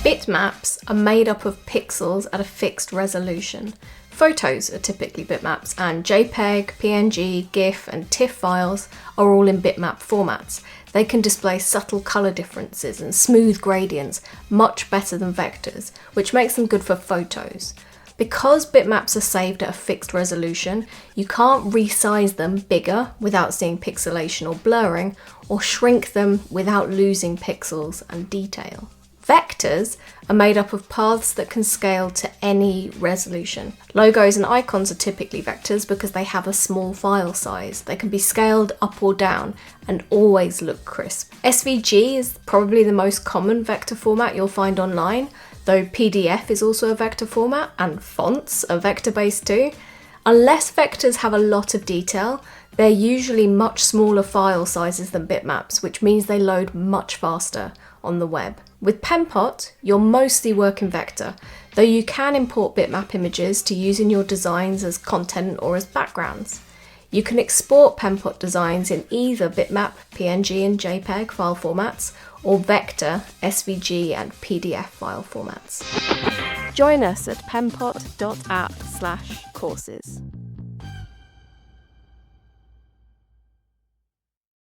Bitmaps are made up of pixels at a fixed resolution. Photos are typically bitmaps, and JPEG, PNG, GIF and TIFF files are all in bitmap formats. They can display subtle colour differences and smooth gradients much better than vectors, which makes them good for photos. Because bitmaps are saved at a fixed resolution, you can't resize them bigger without seeing pixelation or blurring, or shrink them without losing pixels and detail. Vectors are made up of paths that can scale to any resolution. Logos and icons are typically vectors because they have a small file size. They can be scaled up or down and always look crisp. SVG is probably the most common vector format you'll find online, though PDF is also a vector format and fonts are vector-based too. Unless vectors have a lot of detail, they're usually much smaller file sizes than bitmaps, which means they load much faster on the web. With Penpot, you'll mostly work in vector, though you can import bitmap images to use in your designs as content or as backgrounds. You can export Penpot designs in either bitmap, PNG and JPEG file formats, or vector, SVG and PDF file formats. Join us at penpot.app/courses.